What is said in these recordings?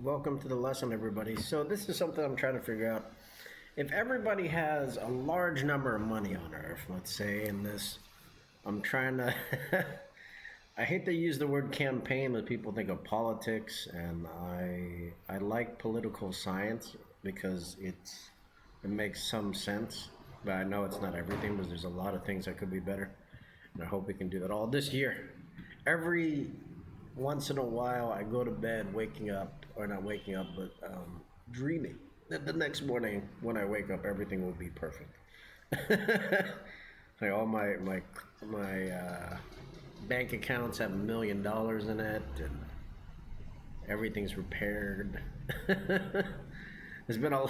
Welcome to the lesson, everybody. So this is something I'm trying to figure out. If everybody has a large number of money on Earth, let's say, in this, I'm trying to, I hate to use the word campaign, but people think of politics, and I like political science because it makes some sense, but I know it's not everything because there's a lot of things that could be better, and I hope we can do that all this year. Every once in a while, I go to bed waking up, or not waking up, but dreaming that the next morning when I wake up, everything will be perfect. Like all my bank accounts have $1 million in it, and everything's repaired. There's been a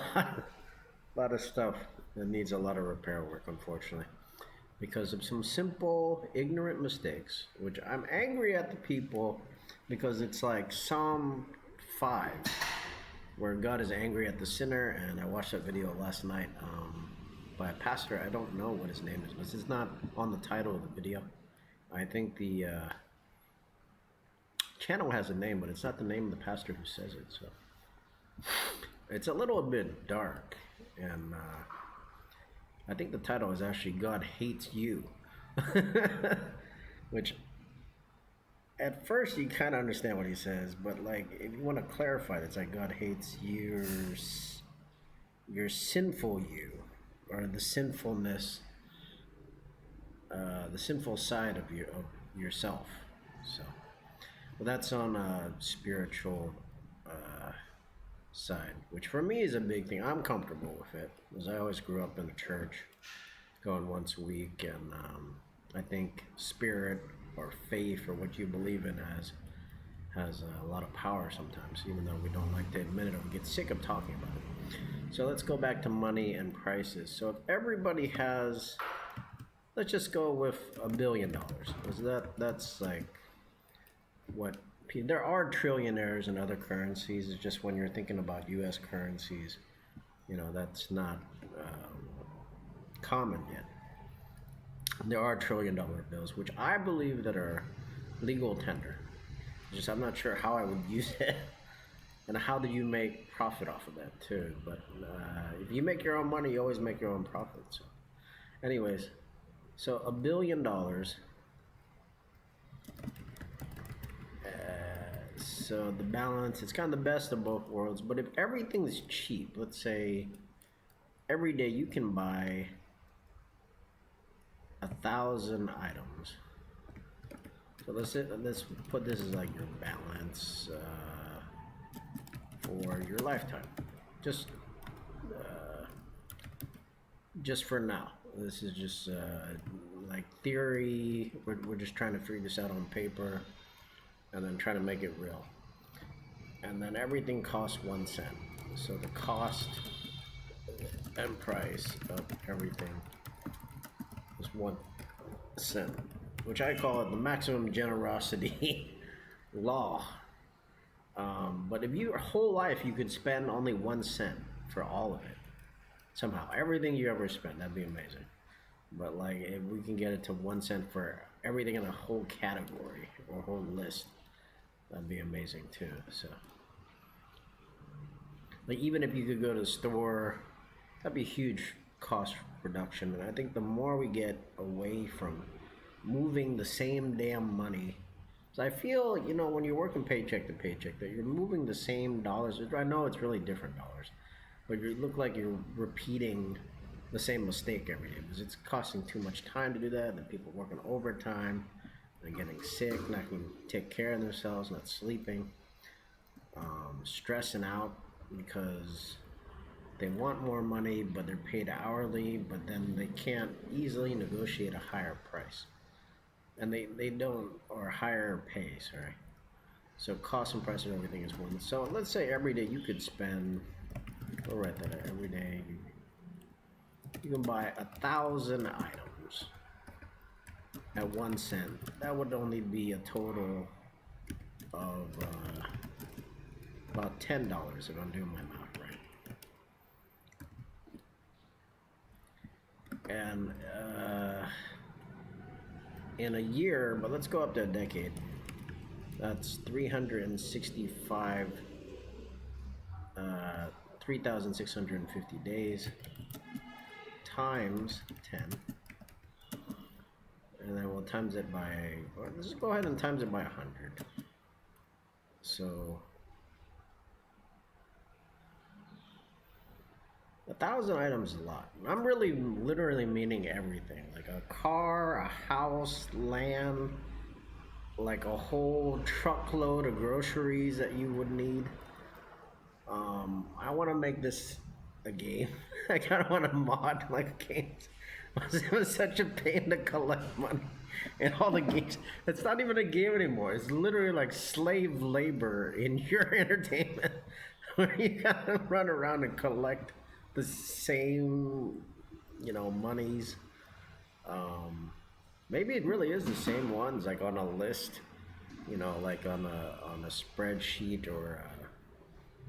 lot of stuff that needs a lot of repair work, unfortunately, because of some simple, ignorant mistakes, which I'm angry at the people because it's like Psalm 5, where God is angry at the sinner, and I watched that video last night by a pastor. I don't know what his name is, but it's not on the title of the video. I think the channel has a name, but it's not the name of the pastor who says it, so it's a little bit dark, and I think the title is actually God Hates You, which at first you kind of understand what he says, but like if you want to clarify, it's like God hates your sinful you, or the sinfulness, the sinful side of yourself. So, well, that's on a spiritual side, which for me is a big thing. I'm comfortable with it because I always grew up in the church, going once a week, and I think spirit or faith or what you believe in has a lot of power sometimes, even though we don't like to admit it or we get sick of talking about it. So let's go back to money and prices. So if everybody has, let's just go with $1 billion, because that's like what there are trillionaires in other currencies. It's just when you're thinking about U.S. currencies, that's not common yet. There are $1 trillion bills, which I believe that are legal tender. Just I'm not sure how I would use it, and how do you make profit off of that too. But if you make your own money, you always make your own profit. So, anyways, so $1 billion. So the balance, it's kind of the best of both worlds. But if everything's cheap, let's say every day you can buy 1,000 items. So let's put this as like your balance for your lifetime. Just for now. This is just like theory. We're just trying to figure this out on paper, and then try to make it real. And then everything costs 1 cent. So the cost and price of everything is 1 cent, which I call it the maximum generosity law. But if your whole life you could spend only 1 cent for all of it, somehow, everything you ever spend, that'd be amazing. But like if we can get it to 1 cent for everything in a whole category or whole list, that'd be amazing too. So, like even if you could go to the store, that'd be a huge cost reduction. And I think the more we get away from moving the same damn money, so I feel, when you're working paycheck to paycheck, that you're moving the same dollars. I know it's really different dollars, but you look like you're repeating the same mistake every day because it's costing too much time to do that. And people working overtime, they're getting sick, not going to take care of themselves, not sleeping, stressing out because they want more money, but they're paid hourly, but then they can't easily negotiate a higher price. And they don't, or higher pay, sorry. So cost and price of everything is one. So let's say every day you could spend, we'll write that out, every day you can buy 1,000 items at 1 cent. That would only be a total of about $10 if I'm doing my math right. And in a year, but let's go up to a decade. That's 365 3,650 days times 10. And then we'll times it by, or let's just go ahead and times it by 100. So 1,000 items is a lot. I'm really literally meaning everything, like a car, a house, land, like a whole truckload of groceries that you would need. I want to make this a game. I kind of want to mod like games. It was such a pain to collect money in all the games. It's not even a game anymore. It's literally like slave labor in your entertainment, where you gotta run around and collect the same, monies. Maybe it really is the same ones, like on a list, like on a spreadsheet or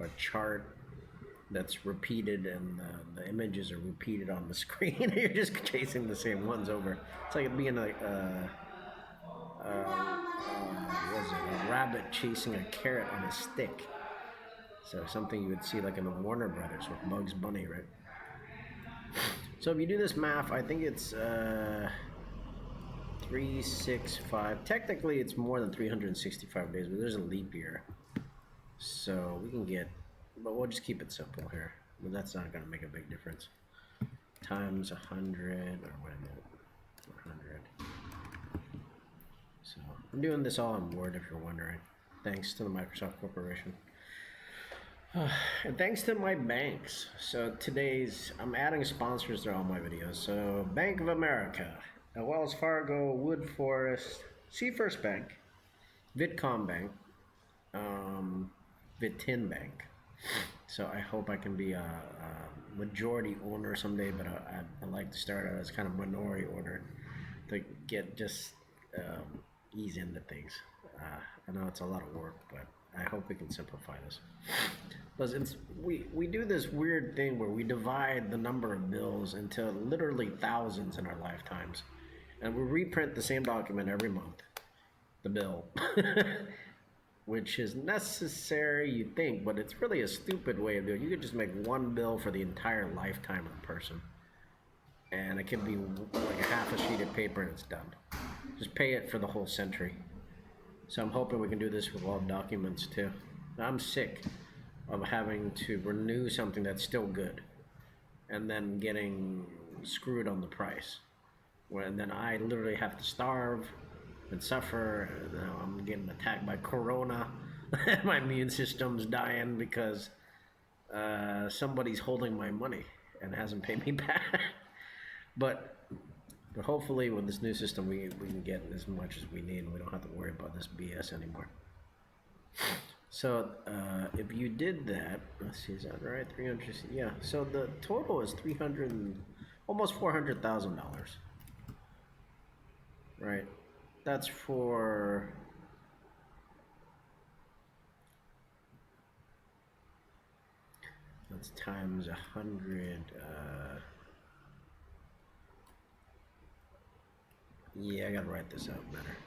a chart that's repeated, and the images are repeated on the screen. You're just chasing the same ones over. It's like being a rabbit chasing a carrot on a stick. So something you would see like in the Warner Brothers with Bugs Bunny, right? So if you do this math, I think it's 365. Technically, it's more than 365 days, but there's a leap year. So we can get, but we'll just keep it simple here. But that's not going to make a big difference. Times 100, or wait a minute, 100. So I'm doing this all in Word if you're wondering. Thanks to the Microsoft Corporation. And thanks to my banks. So I'm adding sponsors to all my videos. So Bank of America, Wells Fargo, Wood Forest, Seafirst Bank, Vitcom Bank, Vitin Bank. So I hope I can be a majority owner someday, but I'd like to start out as kind of minority owner to get just ease into things. I know it's a lot of work, but I hope we can simplify this. Because we do this weird thing where we divide the number of bills into literally thousands in our lifetimes. And we reprint the same document every month, the bill, which is necessary, you think, but it's really a stupid way of doing it. You could just make one bill for the entire lifetime of the person. And it could be like a half a sheet of paper and it's done. Just pay it for the whole century. So I'm hoping we can do this with all documents too. I'm sick of having to renew something that's still good and then getting screwed on the price. And then I literally have to starve and suffer. And now I'm getting attacked by corona. My immune system's dying because somebody's holding my money and hasn't paid me back. But hopefully with this new system we can get as much as we need and we don't have to worry about this BS anymore. So if you did that, let's see, is that right? 300, yeah. So the total is almost $400,000, right? That's for that's times 100. Yeah, I gotta write this out better.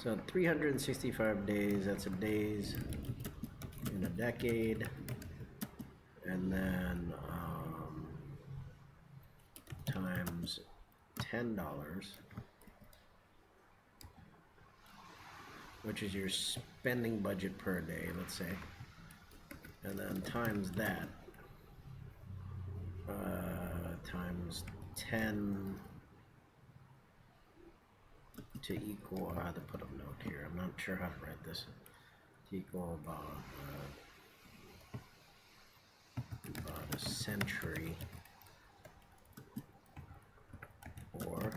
So 365 days, that's a days in a decade. And then times $10, which is your spending budget per day, let's say. And then times that, times 10 to equal, I have to put a note here, I'm not sure how to write this, to equal about a century, or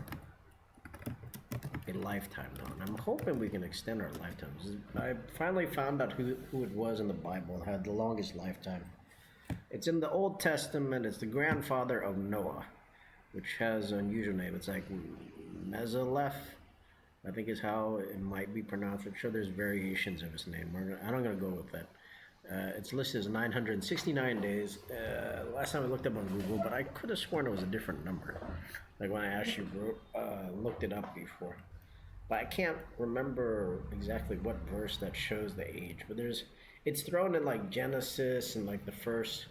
a lifetime now. And I'm hoping we can extend our lifetimes. I finally found out who it was in the Bible that had the longest lifetime. It's in the Old Testament. It's the grandfather of Noah, which has an unusual name. It's like Mesoleth, I think is how it might be pronounced. I'm sure there's variations of his name. I'm not going to go with that. It's listed as 969 days. Last time I looked up on Google, but I could have sworn it was a different number. Like when I actually looked it up before. But I can't remember exactly what verse that shows the age. But It's thrown in like Genesis and like the first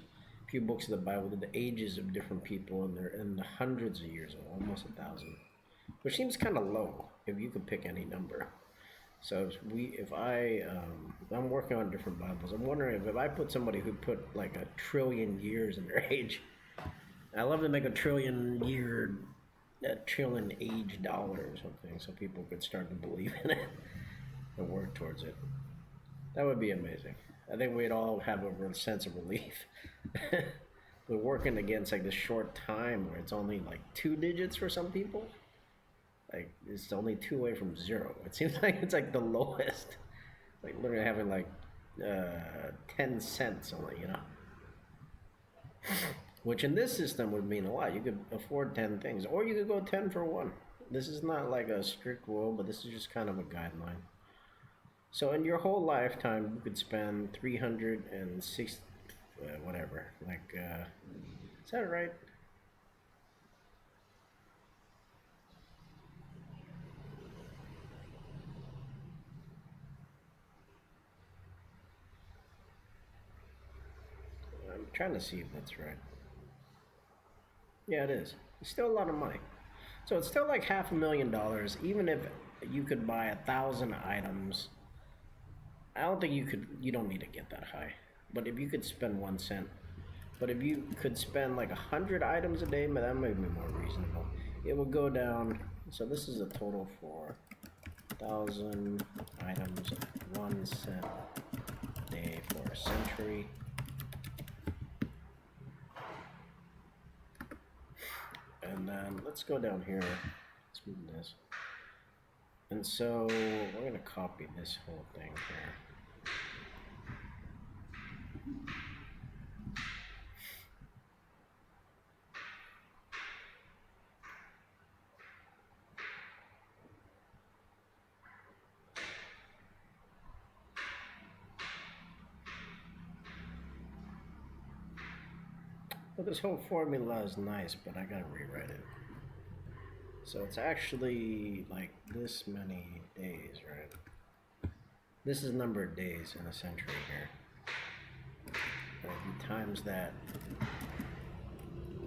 few books of the Bible, the ages of different people, and they're in the hundreds of years old, almost 1,000, which seems kind of low if you could pick any number. So I'm working on different Bibles. I'm wondering if I put somebody who put like 1,000,000,000,000 years in their age. I love to make a trillion age dollar or something, so people could start to believe in it and work towards it. That would be amazing. I think we'd all have a real sense of relief. We're working against like this short time where it's only like 2 digits for some people. Like it's only 2 away from 0. It seems like it's like the lowest. Like literally having like 10 cents only, Which in this system would mean a lot. You could afford 10 things, or you could go 10 for 1. This is not like a strict rule, but this is just kind of a guideline. So in your whole lifetime, you could spend 360, whatever. Is that right? I'm trying to see if that's right. Yeah, it is. It's still a lot of money. So it's still like $500,000, even if you could buy 1,000 items. I don't think you don't need to get that high. But if you could spend 1 cent, but if you could spend like 100 items a day, that might be more reasonable. It would go down. So this is a total for 1,000 items, 1 cent a day for a century. And then let's go down here. Let's move this. And so we're going to copy this whole thing here. Well, this whole formula is nice, but I gotta rewrite it. So it's actually like this many days, right? This is number of days in a century here. And if you times that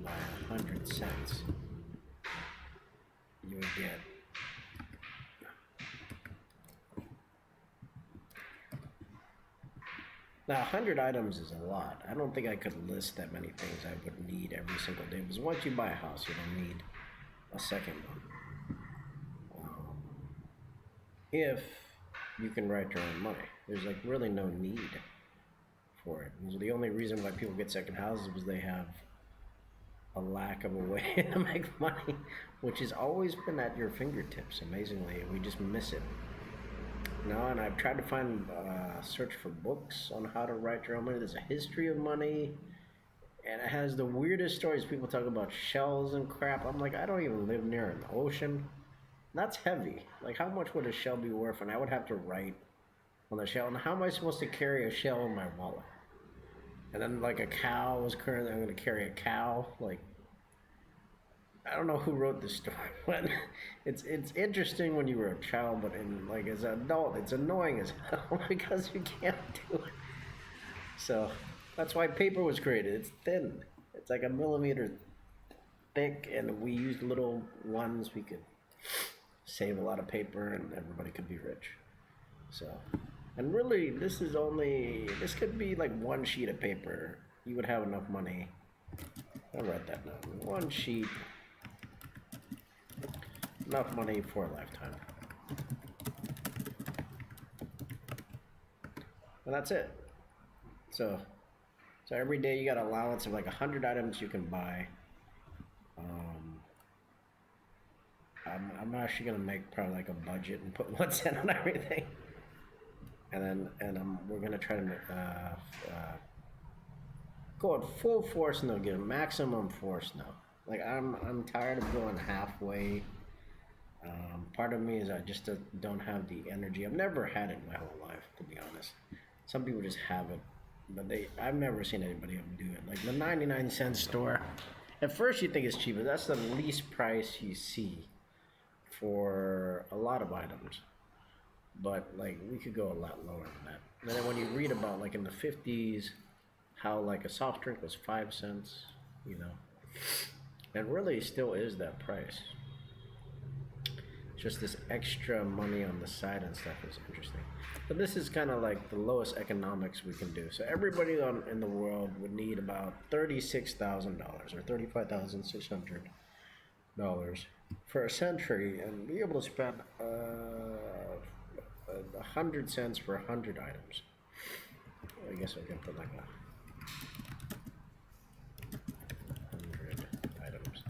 by 100 cents, you would get now 100 items is a lot. I don't think I could list that many things I would need every single day, because once you buy a house, you don't need a second one. If you can write your own money, there's like really no need for it. And so the only reason why people get second houses is they have a lack of a way to make money, which has always been at your fingertips, amazingly, and we just miss it. And I've tried to find, search for books on how to write your own money. There's a history of money, and it has the weirdest stories. People talk about shells and crap. I'm like, I don't even live near an ocean. That's heavy. Like, how much would a shell be worth? And I would have to write on the shell. And how am I supposed to carry a shell in my wallet? And then, like, a cow was currently, I'm going to carry a cow. Like, I don't know who wrote this story, but it's interesting when you were a child, but as an adult, it's annoying as hell because you can't do it. So that's why paper was created. It's thin. It's like a millimeter thick, and we used little ones. We could save a lot of paper, and everybody could be rich. So, and really, this could be like one sheet of paper. You would have enough money. I'll write that down. One sheet. Enough money for a lifetime. And that's it. So every day you got an allowance of like 100 items you can buy. I'm actually gonna make probably like a budget and put 1 cent on everything. And we're gonna try to go at full force now, get a maximum force now. Like I'm tired of going halfway. Part of me is I just don't have the energy. I've never had it my whole life, to be honest. Some people just have it, but I've never seen anybody else do it. Like the 99-cent store, at first you think it's cheap, but that's the least price you see for a lot of items. but like we could go a lot lower than that. And then when you read about like in the 50s, how like a soft drink was 5 cents, you know, and really still is that price. Just this extra money on the side and stuff is interesting. But this is kind of like the lowest economics we can do. So everybody in the world would need about $36,000 or $35,600 for a century, and be able to spend 100 cents for 100 items. I guess I can put like a 100 items,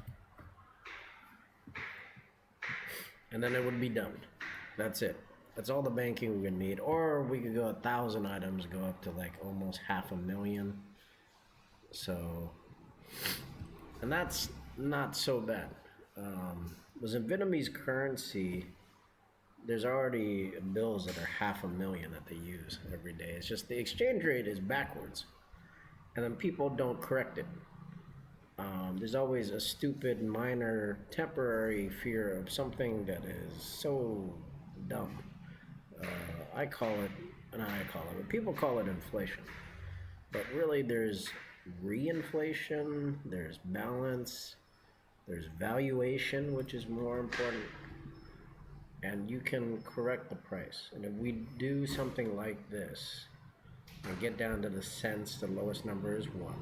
and then it would be done. That's it. That's all the banking we would need. Or we could go 1,000 items, go up to like almost 500,000. So, and that's not so bad. Was in Vietnamese currency, there's already bills that are 500,000 that they use every day. It's just the exchange rate is backwards, and then people don't correct it. There's always a stupid, minor, temporary fear of something that is so dumb. I call it, but people call it inflation. But really, there's reinflation, there's balance, there's valuation, which is more important, and you can correct the price. And if we do something like this and get down to the cents, the lowest number is 1,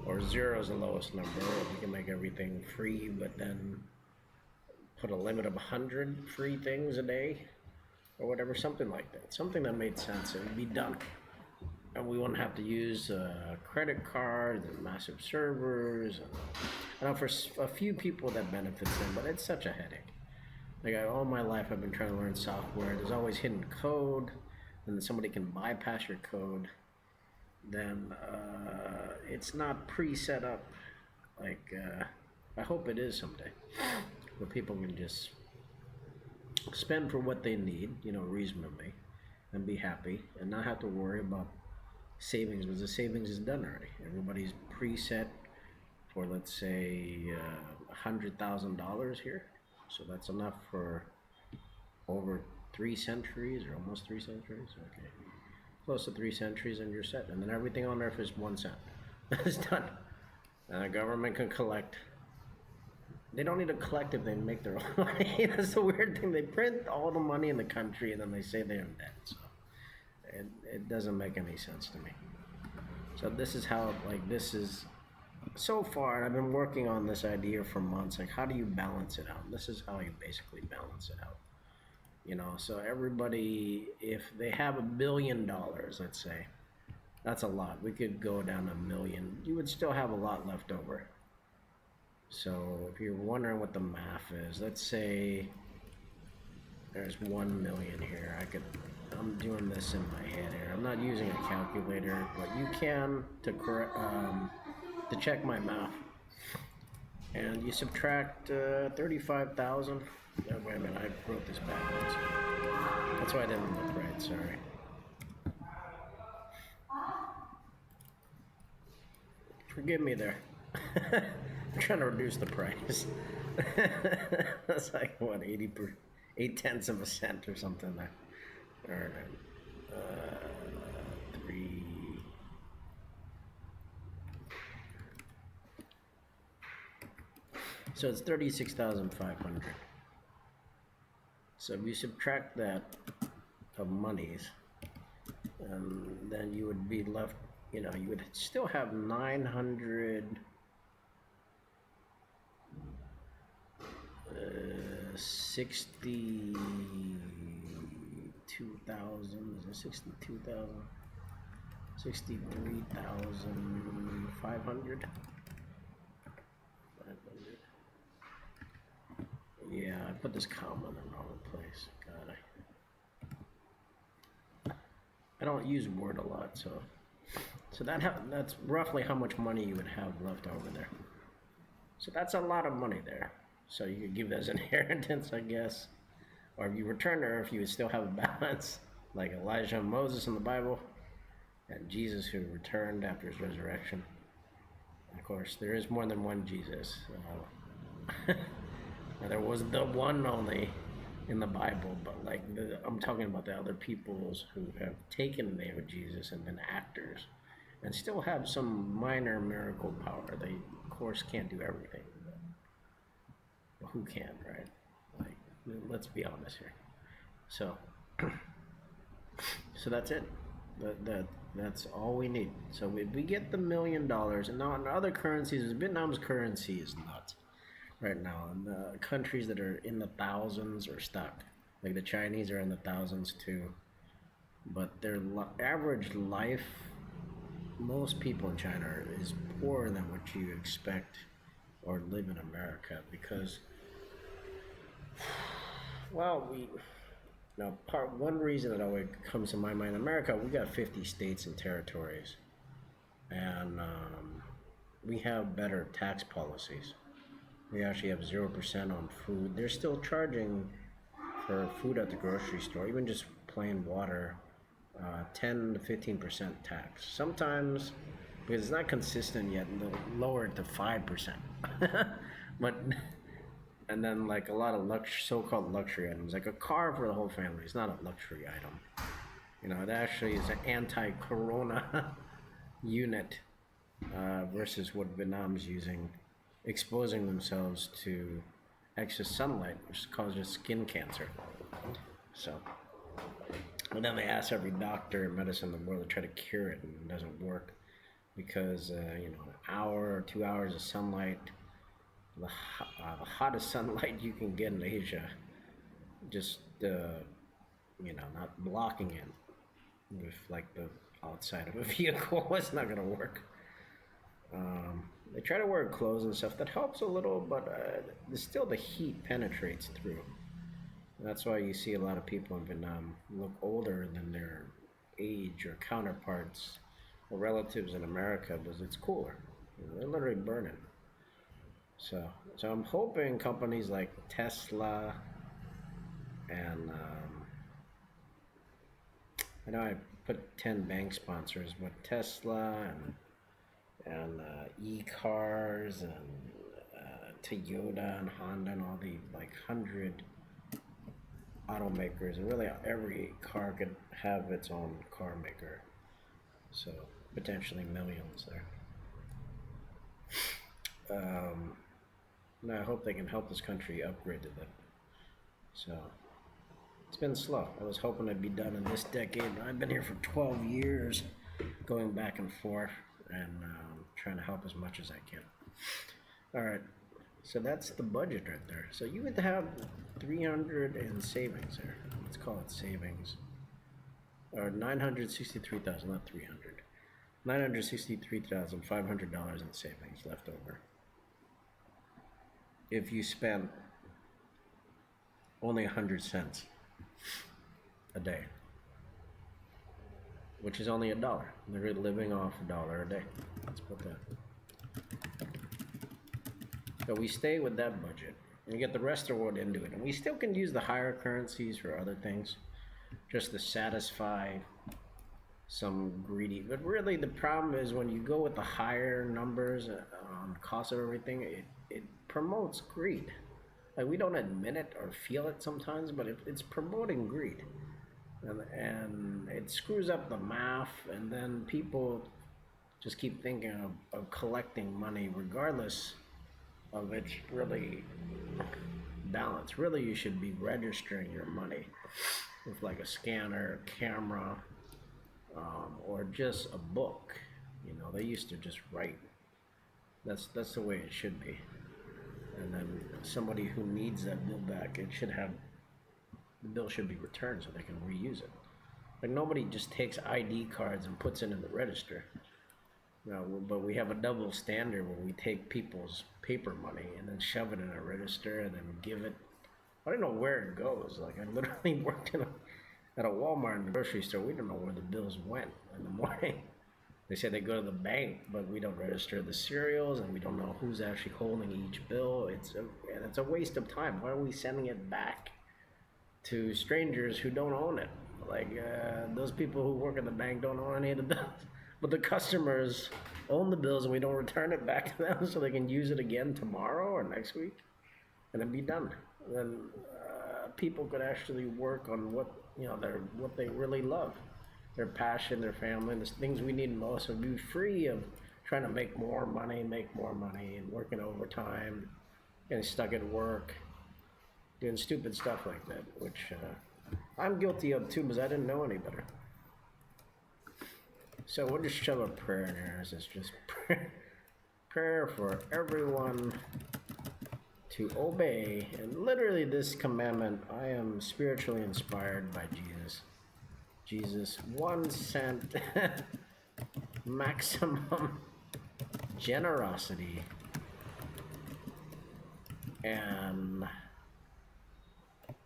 or 0 is the lowest number. We can make everything free, but then put a limit of 100 free things a day, or whatever, something like that. Something that made sense, it would be done. And we wouldn't have to use credit cards and massive servers. I know for a few people that benefits them, but it's such a headache. Like all my life I've been trying to learn software. There's always hidden code, and then somebody can bypass your code. Then it's not pre-set up. Like I hope it is someday, where people can just spend for what they need, reasonably, and be happy, and not have to worry about savings, because the savings is done already. Everybody's preset for, let's say, $100,000 here, so that's enough for over 3 centuries, or almost 3 centuries. Okay, close to 3 centuries, and you're set. And then everything on earth is 1 cent. It's done. And the government can collect. They don't need to collect if they make their own money. That's the weird thing. They print all the money in the country, and then they say they're in debt. So it doesn't make any sense to me. So this is how, this is, so far, and I've been working on this idea for months, how do you balance it out? This is how you basically balance it out. So everybody, if they have $1 billion, let's say, that's a lot. We could go down $1 million. You would still have a lot left over. So if you're wondering what the math is, let's say there's 1 million here. I'm doing this in my head here. I'm not using a calculator, but you can to check my math. And you subtract 35,000. Oh, wait a minute, I wrote this backwards. That's why I didn't look right, sorry. Forgive me there. I'm trying to reduce the price. That's like, what, 8/10 of a cent or something there. Or 3. So it's 36,500. So if you subtract that of monies, then you would be left, you would still have 62,000, is it 62,000? 63,500. Yeah, I put this comma in the wrong place. God, I don't use Word a lot, so that's roughly how much money you would have left over there. So that's a lot of money there. So you could give that as inheritance, I guess. Or if you return to earth, you would still have a balance, like Elijah and Moses in the Bible, and Jesus who returned after his resurrection. Of course, there is more than one Jesus. And there was the one only in the Bible, but like I'm talking about the other peoples who have taken the name of Jesus and been actors and still have some minor miracle power. They, of course, can't do everything, but who can, right? Like, let's be honest here. So, so that's it. That's all we need. So we get the $1 million, and now in other currencies, Vietnam's currency is nuts right now, and the countries that are in the thousands are stuck. Like the Chinese are in the thousands too, but their average life, most people in China is poorer than what you expect or live in America because, well, we now one reason that always comes to my mind, in America, we got 50 states and territories, and we have better tax policies. We actually have 0% on food. They're still charging for food at the grocery store, even just plain water, 10 to 15% tax. Sometimes, because it's not consistent yet, they'll lower it to 5%. But, and then like a lot of so-called luxury items, like a car for the whole family, is not a luxury item. You know, it actually is an anti-corona unit versus what Vietnam's using, exposing themselves to excess sunlight, which causes skin cancer. So, and then they ask every doctor and medicine in the world to try to cure it, and it doesn't work because you know, an hour or 2 hours of sunlight, the hottest sunlight you can get in Asia, just you know, not blocking it with like the outside of a vehicle, it's not gonna work. They try to wear clothes and stuff that helps a little, but still the heat penetrates through. And that's why you see a lot of people in Vietnam look older than their age or counterparts or relatives in America because it's cooler. You know, they're literally burning. So I'm hoping companies like Tesla and I know I put 10 bank sponsors, but Tesla and e-cars and Toyota and Honda and all the like 100 automakers, and really every car could have its own car maker, so potentially millions there. And I hope they can help this country upgrade to that. So it's been slow. I was hoping it'd be done in this decade. I've been here for 12 years, going back and forth and trying to help as much as I can. All right, so that's the budget right there. So you would have 300 in savings there. Let's call it savings, or 963,000, not 300. $963,500 in savings left over. If you spend only 100 cents a day, which is only $1. They're living off $1 a day. Let's put that. So we stay with that budget and get the rest of the world into it. And we still can use the higher currencies for other things, just to satisfy some greedy. But really the problem is when you go with the higher numbers on cost of everything, it promotes greed. Like, we don't admit it or feel it sometimes, but it's promoting greed. And it screws up the math, and then people just keep thinking of collecting money regardless of its really balance. Really, you should be registering your money with like a scanner, camera, or just a book. You know, they used to just write. That's the way it should be. And then somebody who needs that bill back, the bill should be returned so they can reuse it. Like, nobody just takes ID cards and puts it in the register. No, but we have a double standard where we take people's paper money and then shove it in a register and then give it. I don't know where it goes. Like, I literally worked at a Walmart in the grocery store. We don't know where the bills went in the morning. They say they go to the bank, but we don't register the serials, and we don't know who's actually holding each bill. It's a waste of time. Why are we sending it back to strangers who don't own it? Like, those people who work at the bank don't own any of the bills, but the customers own the bills, and we don't return it back to them so they can use it again tomorrow or next week, and then be done. then people could actually work on what what they really love, their passion, their family, and the things we need most, and be free of trying to make more money, and working overtime, getting stuck at work, doing stupid stuff like that, which I'm guilty of too, because I didn't know any better. So we'll just shove a prayer in here. It's just prayer for everyone to obey. And literally, this commandment, I am spiritually inspired by Jesus. Jesus, 1 cent maximum generosity and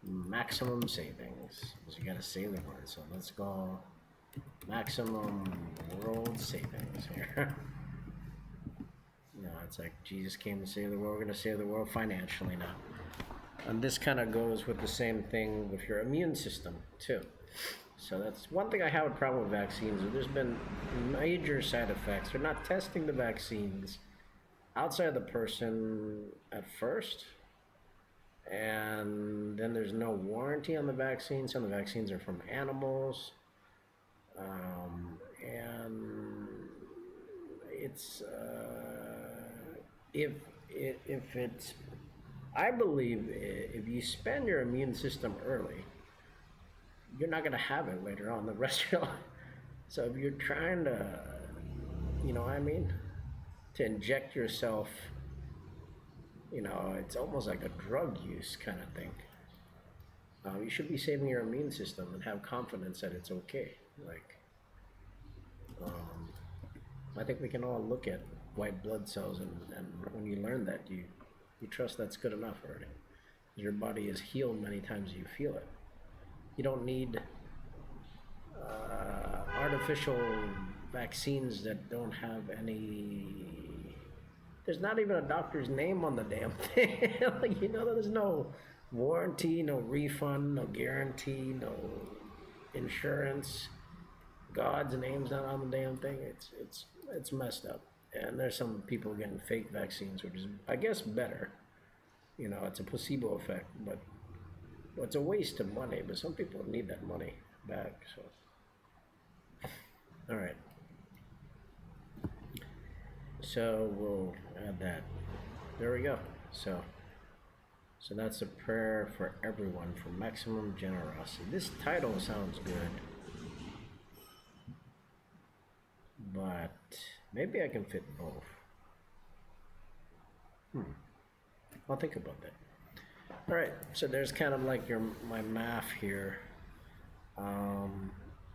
maximum savings. Because you gotta say the word. So let's go maximum world savings here. It's like Jesus came to save the world. We're going to save the world financially now. And this kind of goes with the same thing with your immune system, too. So that's one thing I have a problem with vaccines. There's been major side effects. They're not testing the vaccines outside the person at first. And then there's no warranty on the vaccines. Some of the vaccines are from animals. And it's if it's I believe if you spend your immune system early, you're not going to have it later on the rest of your life. So if you're trying to, you know what I mean, to inject yourself, it's almost like a drug use kind of thing. You should be saving your immune system and have confidence that it's okay. Like, I think we can all look at white blood cells, and when you learn that, you trust that's good enough already. Your body is healed many times you feel it. You don't need artificial vaccines that don't have any. There's not even a doctor's name on the damn thing. There's no warranty, no refund, no guarantee, no insurance. God's name's not on the damn thing. It's messed up. And there's some people getting fake vaccines, which is, I guess, better. It's a placebo effect, but it's a waste of money. But some people need that money back. So, all right. So we'll add that. There we go. So that's a prayer for everyone for maximum generosity. This title sounds good, but maybe I can fit both. I'll think about that. All right, so there's kind of like my math here.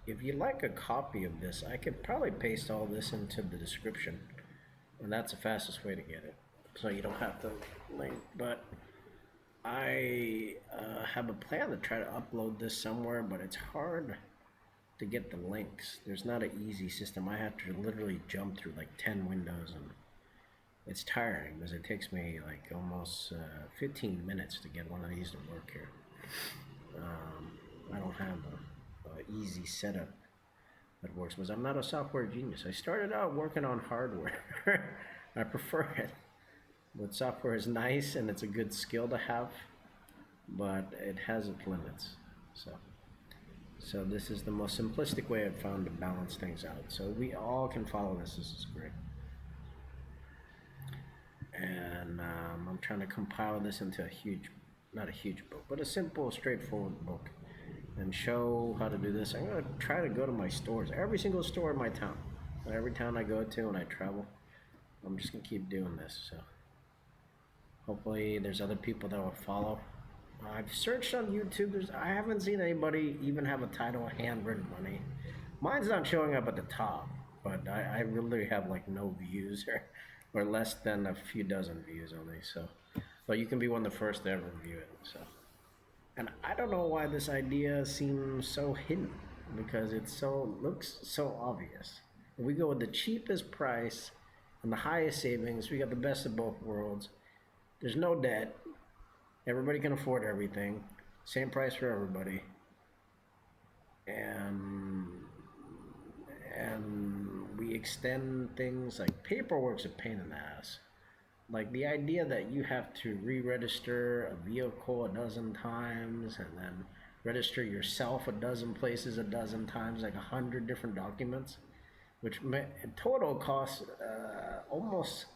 If you'd like a copy of this, I could probably paste all this into the description, and that's the fastest way to get it, so you don't have to link. But I have a plan to try to upload this somewhere, but it's hard to get the links. There's not an easy system. I have to literally jump through like 10 windows, and it's tiring because it takes me like almost 15 minutes to get one of these to work here. I don't have a easy setup that works because I'm not a software genius. I started out working on hardware. I prefer it. But software is nice and it's a good skill to have, but it has its limits. So this is the most simplistic way I've found to balance things out. So we all can follow this. This is great. And I'm trying to compile this into not a huge book, but a simple, straightforward book, and show how to do this. I'm going to try to go to my stores, every single store in my town. Every town I go to and I travel, I'm just going to keep doing this. So hopefully there's other people that will follow. I've searched on YouTube. I haven't seen anybody even have a title, handwritten money. Mine's not showing up at the top, but I really have like no views or less than a few dozen views only. So, but you can be one of the first to ever view it. So, and I don't know why this idea seems so hidden, because it looks so obvious. If we go with the cheapest price and the highest savings, we got the best of both worlds. There's no debt. Everybody can afford everything. Same price for everybody. And we extend things like paperwork's a pain in the ass. Like the idea that you have to re-register a vehicle a dozen times and then register yourself a dozen places a dozen times, like 100 different documents, which total costs almost,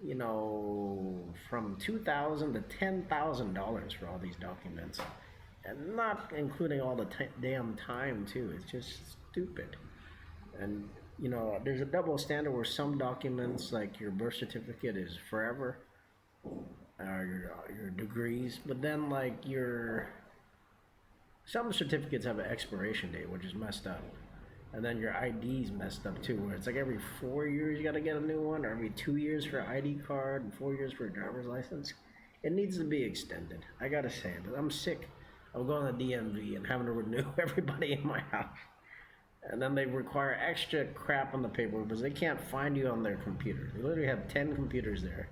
you know, from $2,000 to $10,000 for all these documents, and not including all the damn time too. It's just stupid. And you know, there's a double standard where some documents, like your birth certificate, is forever, or your degrees, but then like some certificates have an expiration date, which is messed up. And then your ID's messed up too, where it's like every 4 years you gotta get a new one, or every 2 years for an ID card, and 4 years for a driver's license. It needs to be extended. I gotta say, but I'm sick of going to DMV and having to renew everybody in my house. And then they require extra crap on the paper because they can't find you on their computer. They literally have 10 computers there.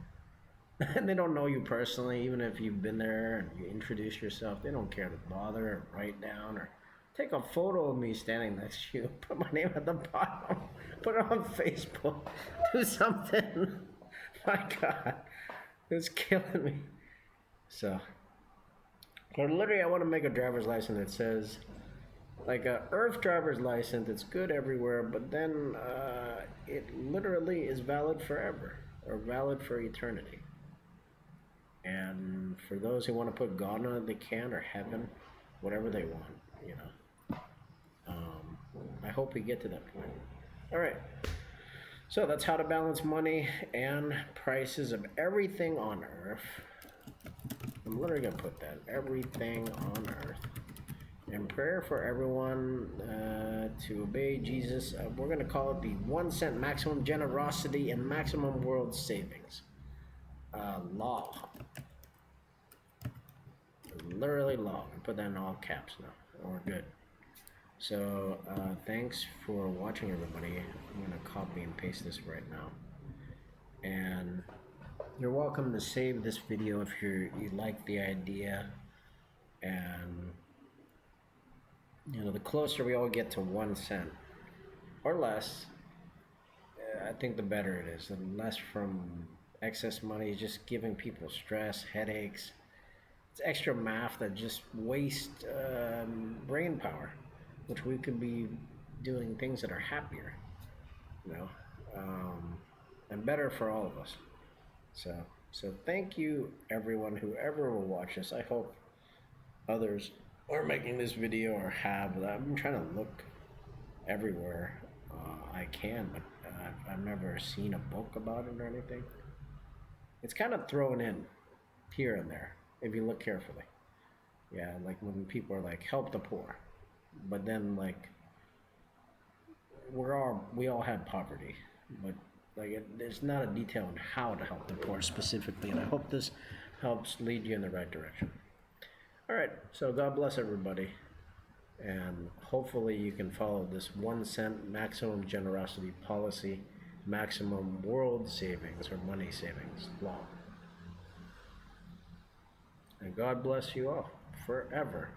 And they don't know you personally, even if you've been there and you introduce yourself. They don't care to bother or write down or take a photo of me standing next to you. Put my name at the bottom. Put it on Facebook. Do something. My God. It's killing me. So, or literally, I want to make a driver's license that says, like a Earth driver's license, it's good everywhere, but then it literally is valid forever, or valid for eternity. And for those who want to put God on it, they can, or heaven, whatever they want, you know. I hope we get to that point. All right. So that's how to balance money and prices of everything on Earth. I'm literally going to put that, everything on Earth. And prayer for everyone to obey Jesus. We're going to call it the 1 cent maximum generosity and maximum world savings law. Literally law. I put that in all caps now. We're good. So thanks for watching, everybody. I'm going to copy and paste this right now. And you're welcome to save this video if you like the idea. And you know, the closer we all get to 1 cent or less, I think the better it is. The less from excess money, just giving people stress, headaches. It's extra math that just waste brain power, which we could be doing things that are happier, you know, and better for all of us. So thank you, everyone, whoever will watch this. I hope others are making this video or have. I'm trying to look everywhere I can, but I've never seen a book about it or anything. It's kind of thrown in here and there if you look carefully. Yeah, like when people are like, help the poor, but then like we all have poverty, but like there's not a detail on how to help the poor specifically, and I hope this helps lead you in the right direction. All right, so God bless everybody, and hopefully you can follow this 1 cent maximum generosity policy, maximum world savings or money savings law. And God bless you all forever.